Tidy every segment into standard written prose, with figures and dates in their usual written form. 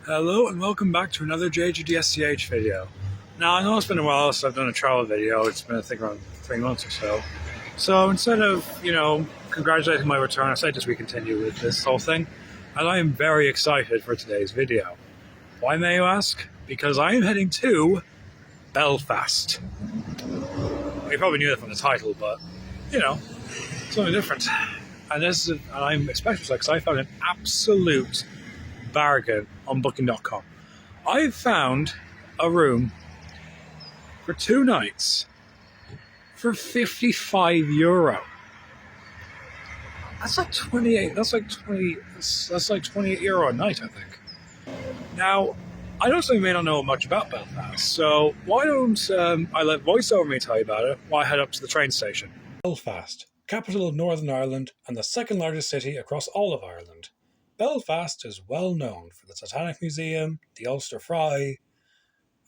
Hello and welcome back to another Jgdsgh video. Now I know it's been a while since I've done a travel video. It's been I think around 3 months or so. So instead of, congratulating my return, I said just we continue with this whole thing. And I am very excited for today's video. Why may you ask? Because I am heading to Belfast. You probably knew that from the title, but something different. And I'm especially excited because I found an absolute bargain on booking.com. I found a room for 2 nights for €55. That's like 28. That's like €28 a night, I think. Now, I know some of you may not know much about Belfast, so why don't I let VoiceOver me tell you about it while I head up to the train station. Belfast, capital of Northern Ireland and the second largest city across all of Ireland. Belfast is well known for the Titanic Museum, the Ulster Fry,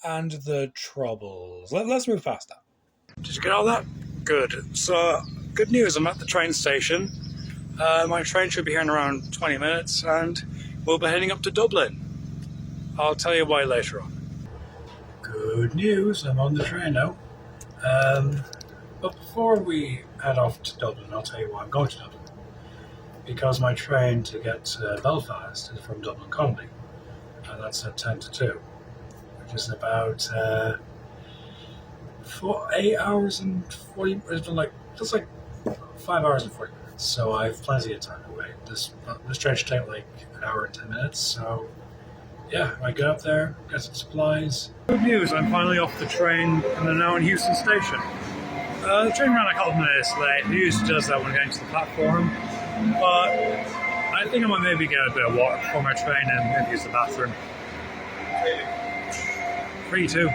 and the Troubles. Let's move past that. Did you get all that? Good. So, good news, I'm at the train station. My train should be here in around 20 minutes, and we'll be heading up to Dublin. I'll tell you why later on. Good news, I'm on the train now. But before we head off to Dublin, I'll tell you why I'm going to Dublin. Because my train to get to Belfast is from Dublin Connolly, and that's at 10 to 2, which is about 8 hours and 40. It's been just like 5 hours and 40 minutes. So I have plenty of time to wait. This train should take like an hour and 10 minutes. So yeah, I get up there, get some supplies. Good news! I'm finally off the train, and I'm now in Houston Station. The train ran a couple of minutes late. It usually does that when getting to the platform. But I think I might maybe get a bit of water before my train and maybe use the bathroom. Free too.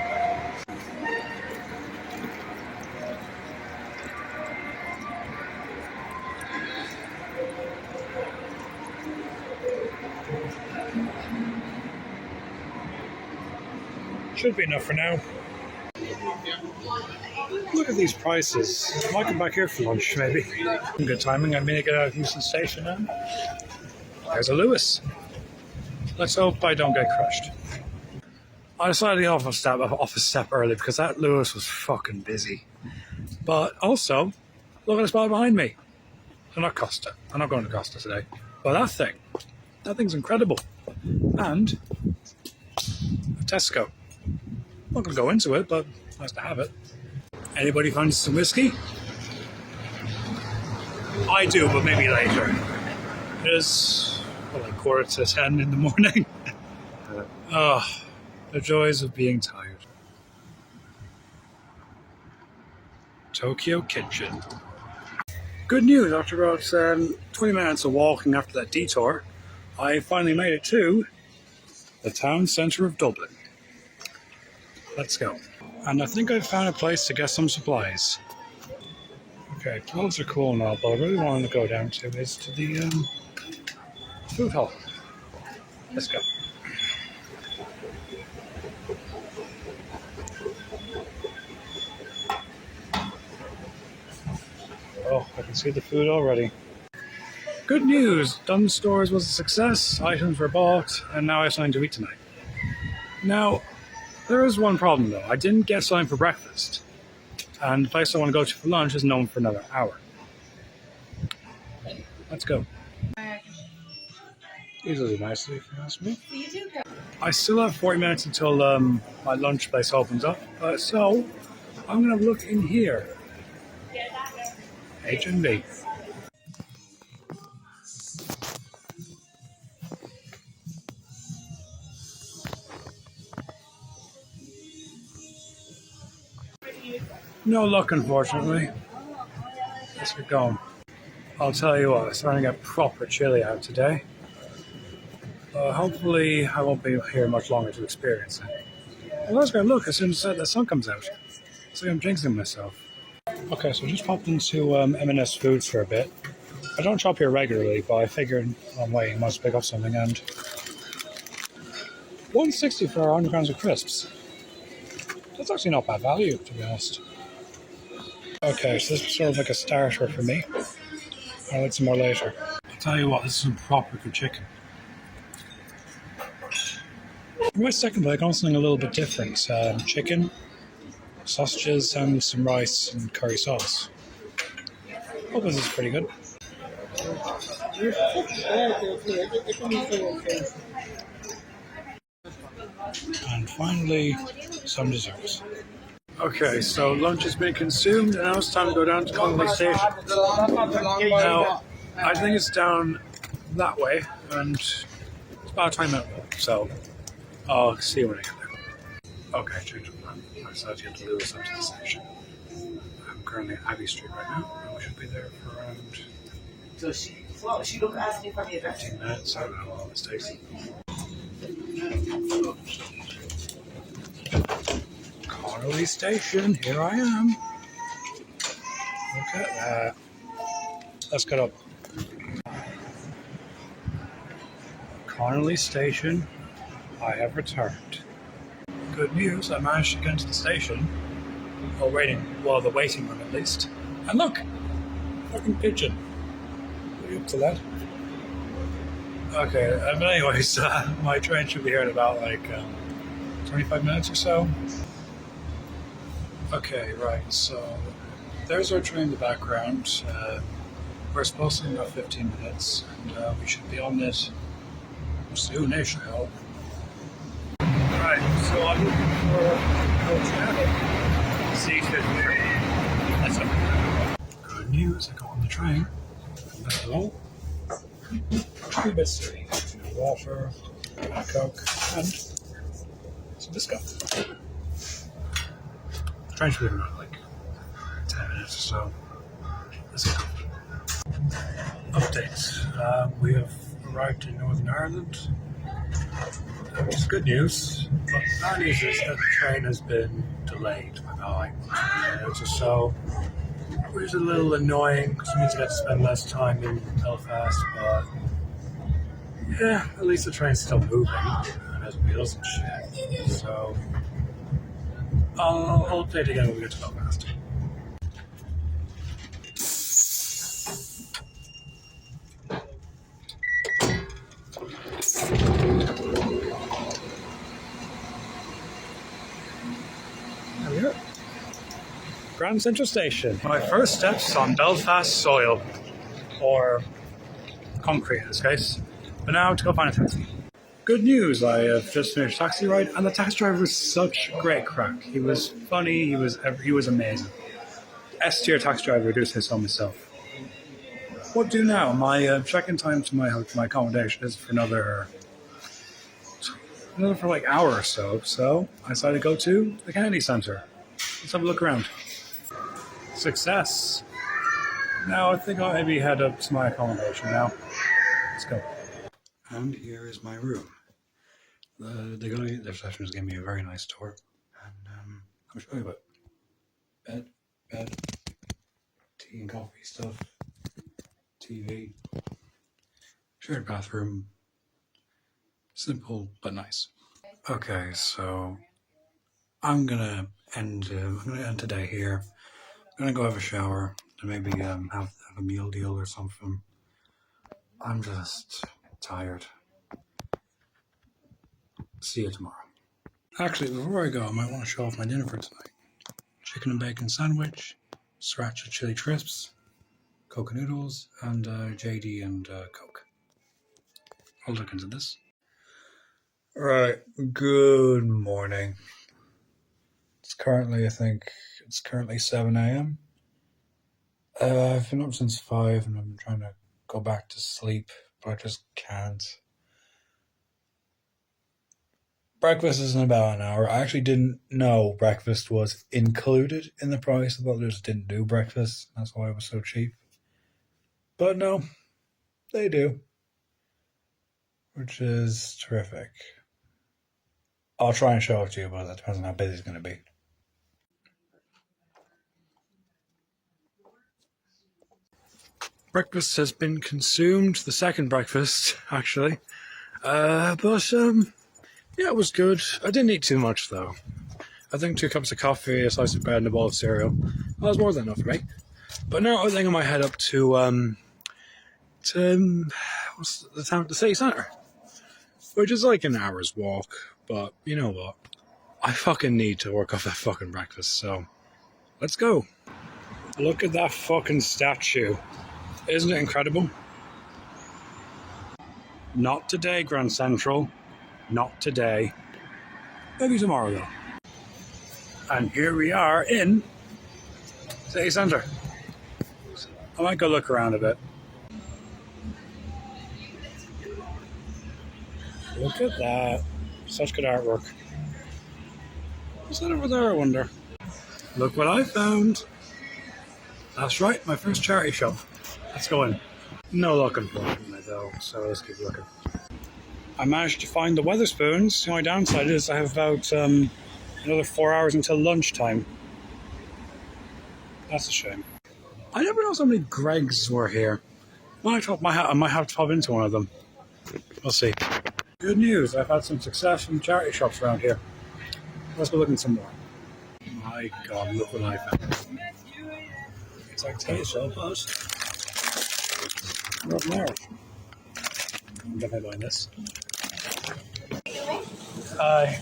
Should be enough for now. Look at these prices. I might come back here for lunch, maybe. Good timing. I'm going to get out of Houston Station now. There's a Lewis. Let's hope I don't get crushed. I decided to get off a step early because that Lewis was fucking busy. But also, look at the spot behind me. I'm not Costa. I'm not going to Costa today. But that thing's incredible. And a Tesco. I'm not going to go into it, but nice to have it. Anybody fancy some whiskey? I do, but maybe later. It is, like 9:45 in the morning. The joys of being tired. Tokyo Kitchen. Good news, after about 20 minutes of walking after that detour, I finally made it to the town centre of Dublin. Let's go. And I think I've found a place to get some supplies. Okay, clothes are cool and all, but I really want to go down to is to the food hall. Let's go. Oh, I can see the food already. Good news! Dunnes Stores was a success, items were bought, and now I have something to eat tonight. Now, there is one problem though. I didn't get something for breakfast. And the place I want to go to for lunch is known for another hour. Let's go. These are nice if you ask me. I still have 40 minutes until my lunch place opens up. So I'm going to look in here. H&B. No luck, unfortunately. Let's get going. I'll tell you what, it's starting to get proper chilly out today. Hopefully, I won't be here much longer to experience it. Well, let's go look as soon as the sun comes out. So I'm jinxing myself. Okay, so I just popped into M&S Foods for a bit. I don't shop here regularly, but I figured I'm waiting, I must pick up something, and $1.60 for 100 grams of crisps. That's actually not bad value, to be honest. Okay, so this is sort of like a starter for me. I'll eat some more later. I'll tell you what, this is some proper good chicken. For my second bite, I got something a little bit different. Chicken, sausages, and some rice and curry sauce. Oh, this is pretty good. And finally, some desserts. Okay, so lunch has been consumed, and now it's time to go down to Connolly Station. Now, I think it's down that way, and it's about a 20-minute walk, so I'll see you when I get there. Okay, change of plan. I decided to get to Lewis up to the station. I'm currently at Abbey Street right now, and we should be there for around she look asked me for the address. 15 minutes. I don't know how long this takes. Connolly Station, here I am. Look at that. Let's get up. Connolly Station, I have returned. Good news, I managed to get into the station. Or the waiting room at least. And look! Fucking pigeon. Are you up to that? Okay, but anyways, my train should be here in about 25 minutes or so. Okay, right, so there's our train in the background. We're supposed to be in about 15 minutes, and we should be on this soonish, I hope. Right, so I'm looking for coach now. C-53. That's up. Good news, I got on the train. Hello. 2 bits of water, a Coke, and some biscuit. The train should be in about 10 minutes or so. Let's go. Update. We have arrived in Northern Ireland, which is good news. But bad news is that the train has been delayed by about 20 minutes or so, which is a little annoying because it means I get to spend less time in Belfast, but yeah, at least the train's still moving and has wheels and shit. So I'll update again when we get to Belfast. There we are. Grand Central Station. My first steps on Belfast soil, or concrete in this case. But now to go find a taxi. Good news, I have just finished a taxi ride, and the taxi driver was such great crack. He was funny, he was amazing. S-tier taxi driver, I do say so myself. What do now? My check-in time to my accommodation is for another hour or so. So I decided to go to the Kennedy Centre. Let's have a look around. Success. Now I think I'll maybe head up to my accommodation now. Let's go. And here is my room. The receptionist gave me a very nice tour, and I'll show you about bed, tea and coffee stuff, TV, shared bathroom, simple but nice. Okay, so I'm gonna end today here. I'm gonna go have a shower and maybe have a meal deal or something. I'm just tired. See you tomorrow. Actually, before I go, I might want to show off my dinner for tonight. Chicken and bacon sandwich, sriracha chili crisps, Coca noodles, and JD and Coke. I'll look into this. Right, good morning. It's currently 7 a.m. I've been up since 5 and I'm trying to go back to sleep, but I just can't. Breakfast is in about an hour. I actually didn't know breakfast was included in the price. I thought they just didn't do breakfast. That's why it was so cheap. But no, they do. Which is terrific. I'll try and show it to you, but that depends on how busy it's going to be. Breakfast has been consumed. The second breakfast, actually. Yeah, it was good. I didn't eat too much, though. I think 2 cups of coffee, a slice of bread, and a bowl of cereal. That was more than enough for me. But now I think I might head up to what's the town? The city centre. which is like an hour's walk. But you know what? I fucking need to work off that fucking breakfast, so let's go. Look at that fucking statue. Isn't it incredible? Not today, Grand Central. Not today. Maybe tomorrow, though. And here we are in City Centre. I might go look around a bit. Look at that. Such good artwork. What's that over there, I wonder? Look what I found. That's right, my first charity shop. Let's go in. No luck, unfortunately, though, so let's keep looking. I managed to find the Weatherspoons. The only downside is I have about another 4 hours until lunchtime. That's a shame. I never know so many Greggs were here. When I might have to pop into one of them. We'll see. Good news, I've had some success from charity shops around here. Let's go looking some more. My God, look what I found. It's like taste, but not marriage. I'm definitely buying this.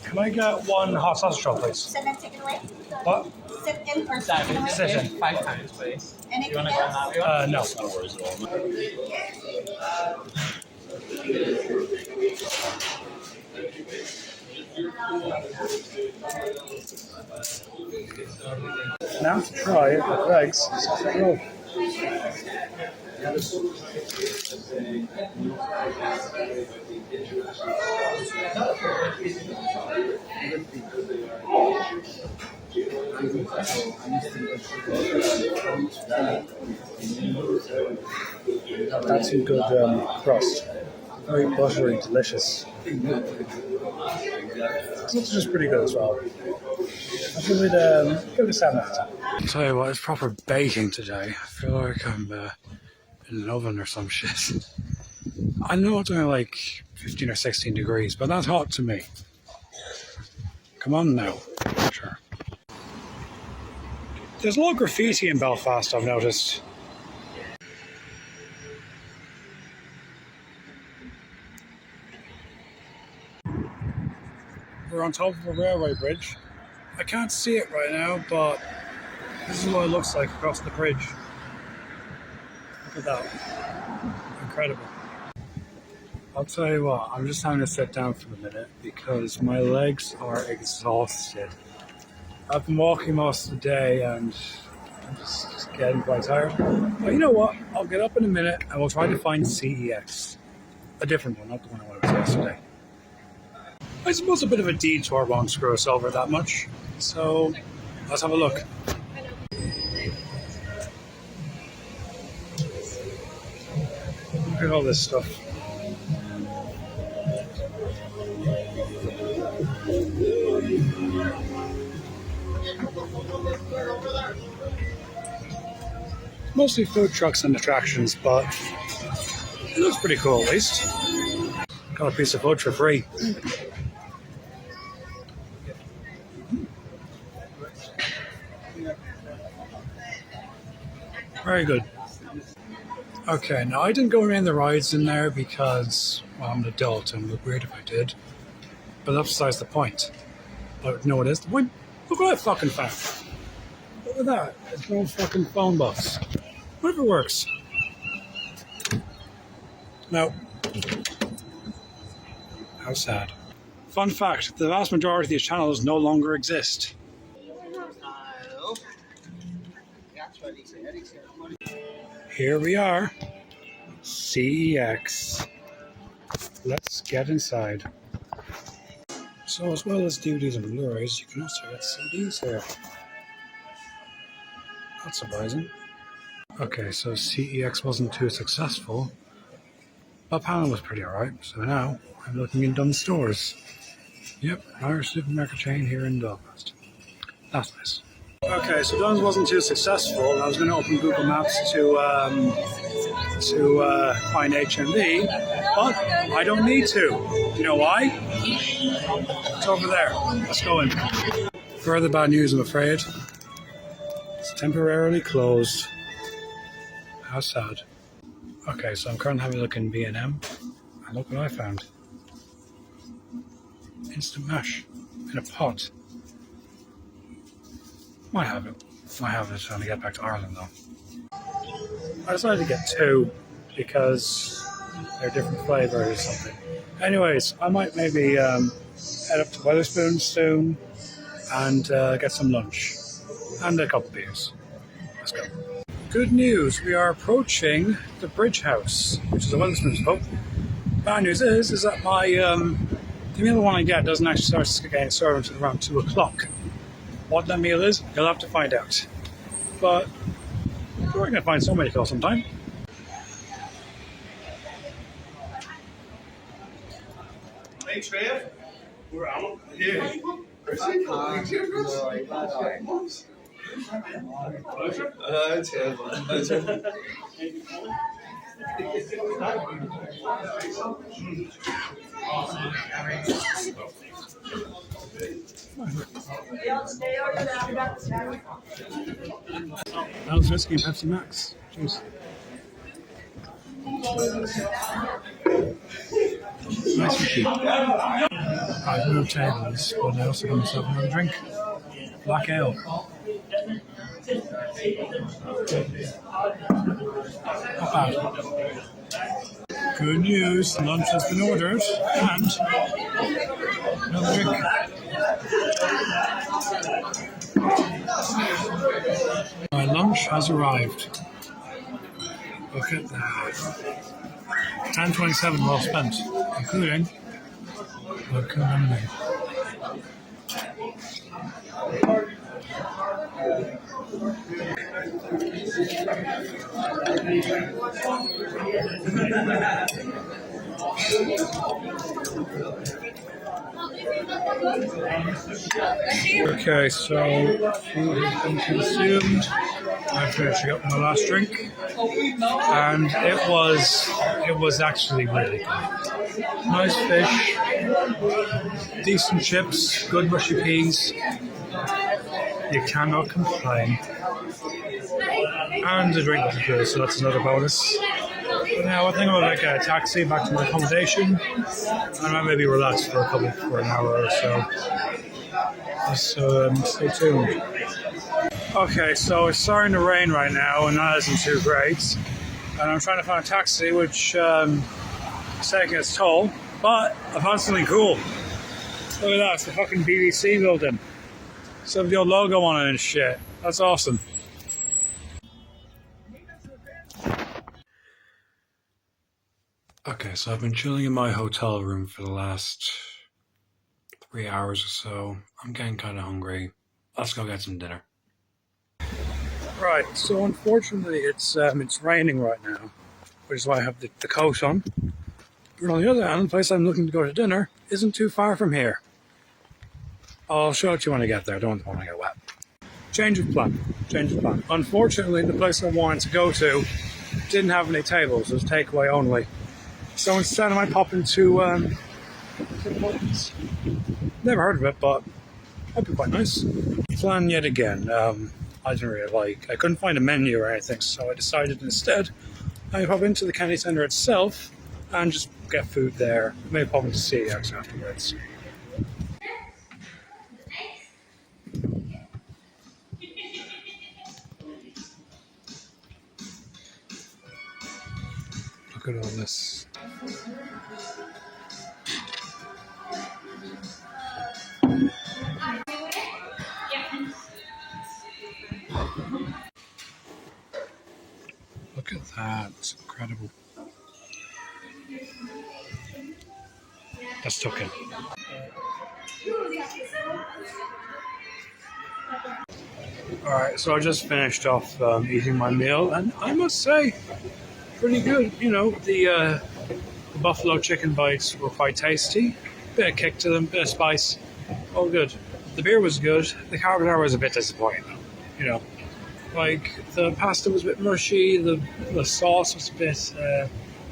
Can I get one hot sausage roll, please? Send that taken away? What? Send in or taken away? Decision, £5, please. Anything You want to go else? that way? No. No worries at all. Now to try it with Greg's sausage roll. That's some good crust. Very buttery, delicious. It's just pretty good as well. I'll give it a 7 out of 10. I'll tell you what, it's proper baking today. I feel like I'm in an oven or some shit. I know it's only like 15 or 16 degrees, but that's hot to me. Come on now. Sure. There's a lot of graffiti in Belfast, I've noticed. We're on top of a railway bridge. I can't see it right now, but this is what it looks like across the bridge. Look at that. Incredible. I'll tell you what, I'm just having to sit down for a minute because my legs are exhausted. I've been walking most of the day and I'm just getting quite tired. But you know what? I'll get up in a minute and we'll try to find Jgdsgh. A different one, not the one I went with yesterday. I suppose a bit of a detour won't screw us over that much. So let's have a look. Look at all this stuff. Mostly food trucks and attractions, but it looks pretty cool at least. Got a piece of food for free. Very good. Okay, now I didn't go around the rides in there because, well, I'm an adult and it would be weird if I did. But that's besides the point. But you know what is the point? Look what I fucking found. Look at that. It's an old fucking phone box. What if it works? No. How sad. Fun fact, the vast majority of these channels no longer exist. Here we are. Jgdsgh. Let's get inside. So as well as DVDs and Blu-rays, you can also get CDs here. Not surprising. Okay, so Jgdsgh wasn't too successful, but panel was pretty alright, so now I'm looking in Dunnes Stores. Yep, Irish supermarket chain here in Belfast. That's nice. Okay, so Dunnes wasn't too successful. I was going to open Google Maps to find HMV, but I don't need to. You know why? It's over there. Let's go in. Further bad news, I'm afraid. It's temporarily closed. How sad. Okay, so I'm currently having a look in B&M, and look what I found. instant mash in a pot. Might have it. Might have it when I get back to Ireland though. I decided to get two because they're different flavours or something. Anyways, I might maybe head up to Wetherspoons soon and get some lunch and a couple of beers. Let's go. Good news, we are approaching the Bridge House, which is a Wetherspoons pub. Bad news is that my the meal one I get doesn't actually start getting served until around 2 o'clock. What that meal is, you'll have to find out. But we're going to find somebody to kill sometime. Hey, Trev. We're out. Yeah. That was whiskey and Pepsi Max. Cheers. Nice whiskey. I've moved tables, but I also got myself another drink. Black ale. Not bad. Good news, lunch has been ordered and another drink. My lunch has arrived. Look at that. 10.27 well spent, including the lemonade. Okay, so food has been consumed. I'm finishing up my last drink, and it was actually really good. Nice fish, decent chips, good mushy peas. You cannot complain. And the drink was good, so that's another bonus. But now I think I'm going to get a taxi back to my accommodation, and I might maybe relax for an hour or so. So stay tuned. Okay, so it's starting to rain right now, and that isn't too great. And I'm trying to find a taxi, which is taking its toll. But I found something cool. Look at that, it's the fucking BBC building. It's got the old logo on it and shit. That's awesome. Okay, so I've been chilling in my hotel room for the last 3 hours or so. I'm getting kind of hungry. Let's go get some dinner. Right, so unfortunately it's raining right now, which is why I have the coat on. But on the other hand, the place I'm looking to go to dinner isn't too far from here. I'll show it to you when I get there. I don't want to get wet. Change of plan. Unfortunately, the place I wanted to go to didn't have any tables. It was takeaway only. So instead I might pop into never heard of it, but that'd be quite nice. Plan yet again. I didn't really like. I couldn't find a menu or anything, so I decided instead I pop into the county centre itself and just get food there. Maybe pop into CX afterwards. Look at all this. Look at that, it's incredible. That's took in. Alright, so I just finished off eating my meal, and I must say, pretty good. You know, the buffalo chicken bites were quite tasty. Bit of kick to them, bit of spice. All good. The beer was good. The carbonara was a bit disappointing though. You know, like the pasta was a bit mushy. The sauce was a bit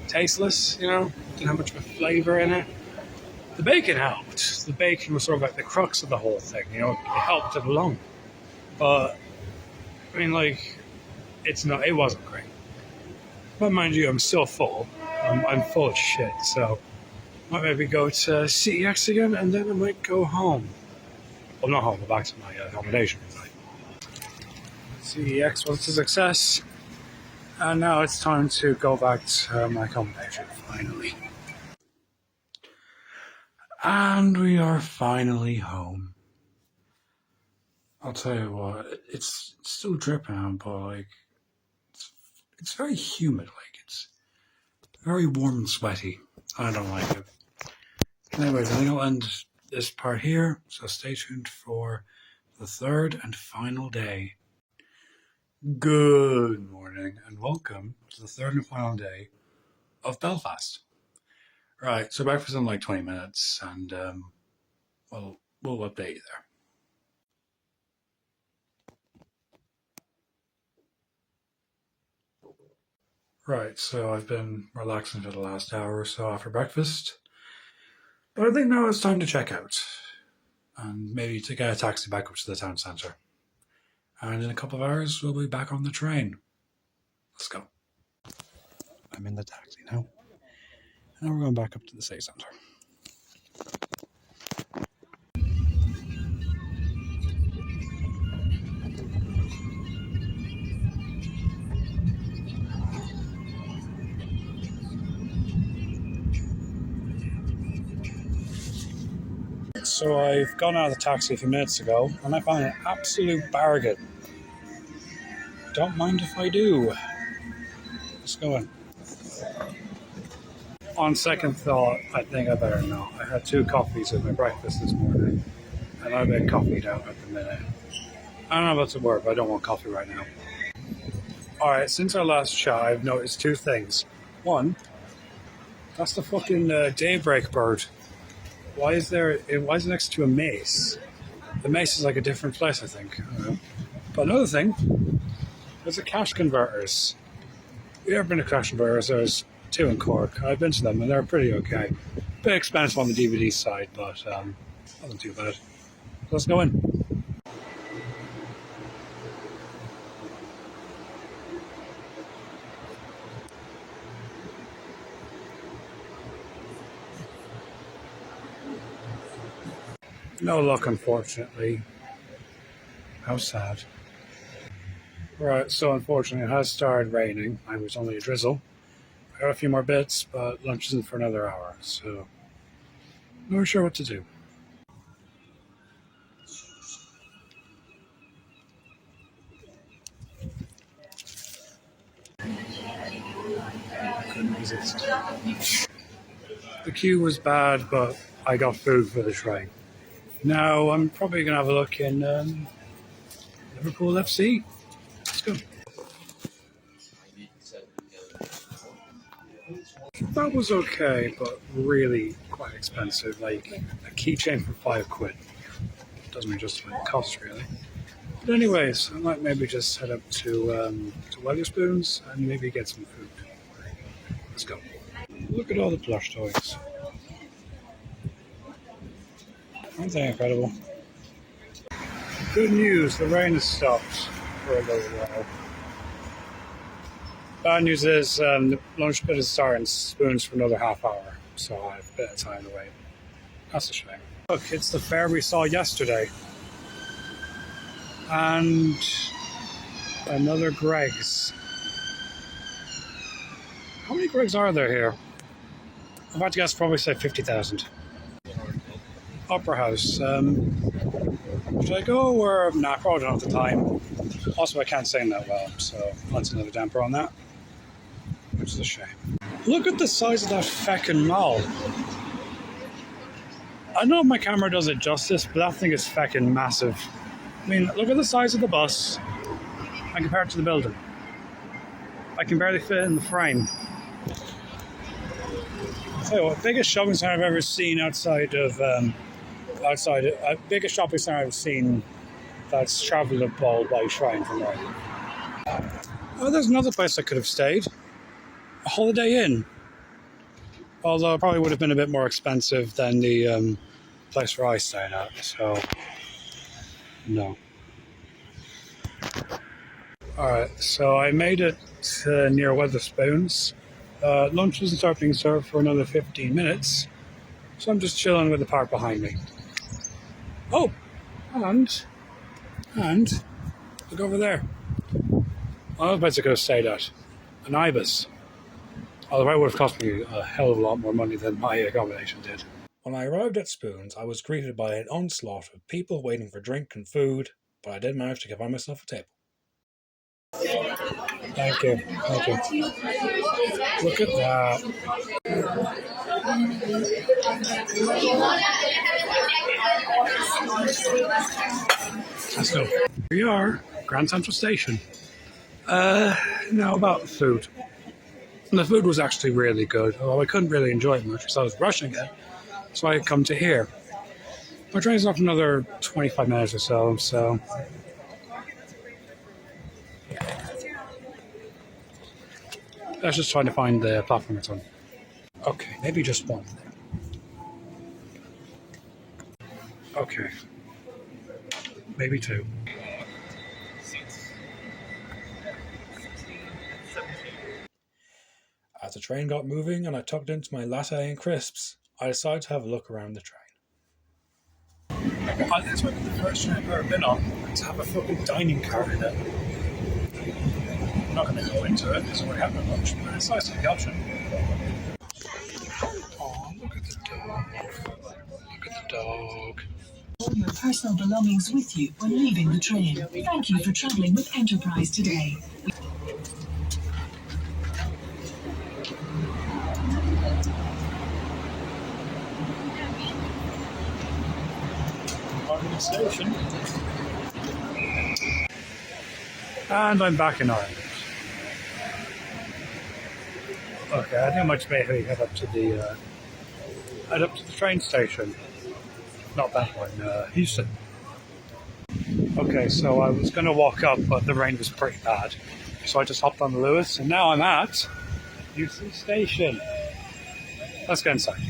tasteless. You know, didn't have much of a flavour in it. The bacon helped. The bacon was sort of like the crux of the whole thing. You know, it helped it along. But I mean, like, it wasn't great. But mind you, I'm still full. I'm full of shit, so Might maybe go to Jgdsgh again, and then I might go home. Well, not home, but back to my accommodation. Jgdsgh was a success, and now it's time to go back to my accommodation, finally. And we are finally home. I'll tell you what, it's still dripping out, but like, it's very humid, like, it's very warm and sweaty. I don't like it. Anyways, I think I'll end this part here, so stay tuned for the third and final day. Good morning, and welcome to the third and final day of Belfast. Right, so breakfast in like 20 minutes, and we'll update you there. Right, so I've been relaxing for the last hour or so after breakfast, but I think now it's time to check out, and maybe to get a taxi back up to the town centre. And in a couple of hours, we'll be back on the train. Let's go. I'm in the taxi now, and now we're going back up to the city centre. So I've gone out of the taxi a few minutes ago, and I found an absolute bargain. Don't mind if I do. Let's go in. On second thought, I think I better not. I had 2 coffees with my breakfast this morning, and I'm a bit coffeeed out at the minute. I don't know about to work, but I don't want coffee right now. Alright, since our last chat, I've noticed 2 things. One, that's the fucking daybreak bird. Why is it next to a mace? The mace is like a different place, I think. I don't know. But another thing, there's a cash converters. We've ever been to cash converters? There's 2 in Cork. I've been to them, and they're pretty okay. Bit expensive on the DVD side, but nothing too bad. Let's go in. No luck, unfortunately. How sad. Right, so unfortunately it has started raining. I was only a drizzle. I got a few more bits, but lunch isn't for another hour, so not sure what to do. Couldn't resist. The queue was bad, but I got food for the train. Now I'm probably going to have a look in Liverpool FC. Let's go. That was okay, but really quite expensive. Like a keychain for £5. Doesn't really justify the cost, really. But anyways, I might maybe just head up to Wetherspoons and maybe get some food. Let's go. Look at all the plush toys. Aren't they incredible? Good news, the rain has stopped for a little while. Bad news is the lunch bit is starting spoons for another half hour, so I have a bit of time to wait. That's a shame. Look, it's the fair we saw yesterday. And another Greg's. How many Greg's are there here? I'm about to guess probably say 50,000. Opera House. Should I go or nah? Probably don't have the time. Also, I can't sing that well, so that's another damper on that, which is a shame. Look at the size of that feckin' mall. I don't know if my camera does it justice, but that thing is feckin' massive. I mean, look at the size of the bus and compare it to the building. I can barely fit it in the frame. I'll tell you what, biggest shopping center I've ever seen biggest shopping center I've seen that's travelable by train from there. Oh, there's another place I could have stayed. A Holiday Inn. Although it probably would have been a bit more expensive than the place where I stayed at, so no. Alright, so I made it near Wetherspoons. Lunch isn't start being served for another 15 minutes, So I'm just chilling with the park behind me. Oh, and look over there. I was about to go say that. An ibis. Although it would have cost me a hell of a lot more money than my accommodation did. When I arrived at Spoons, I was greeted by an onslaught of people waiting for drink and food, but I did manage to find myself a table. Thank you. Thank you. Look at that. Let's go. Here we are, Grand Central Station. Now about food. And the food was actually really good, although I couldn't really enjoy it much because I was rushing it. So I had come to here. My train's not for another 25 minutes or so. Let's just try to find the platform it's on. Okay, maybe just one. Okay. Maybe two. As the train got moving and I tucked into my latte and crisps, I decided to have a look around the train. I think it's the first train I've ever been on to have a fucking dining car in it. I'm not going to go into it because I already have my lunch, but it's nice to have the option. Oh, look at the dog. Look at the dog. All your personal belongings with you when leaving the train. Thank you for travelling with Enterprise today. Station. And I'm back in Ireland. Okay, I think I might maybe head up to the train station. Not that one, Houston. Okay, so I was going to walk up, but the rain was pretty bad, so I just hopped on the Lewis, and now I'm at Houston Station. Let's get inside.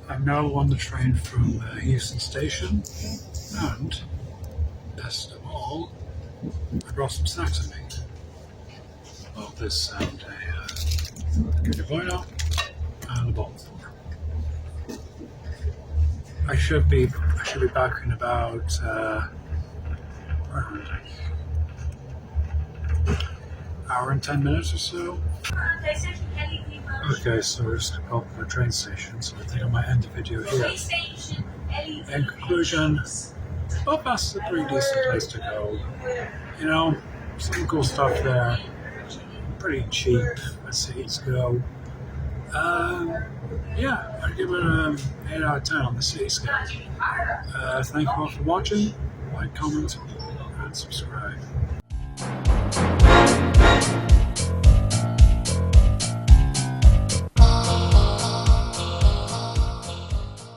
I'm now on the train from Houston Station, and best of all, I brought some snacks with me. Well, this and a Kinder Bueno and a bottle of water. I should be back in about around hour and 10 minutes or so. Okay, so we're just up at the train station, so I think I might end the video here. In conclusion, Belfast is a pretty decent place to go. You know, some cool stuff there. Pretty cheap as cities go. Yeah, I'd give it an 8 out of 10 on the city scale. Thank you all for watching. Like, comment, and subscribe.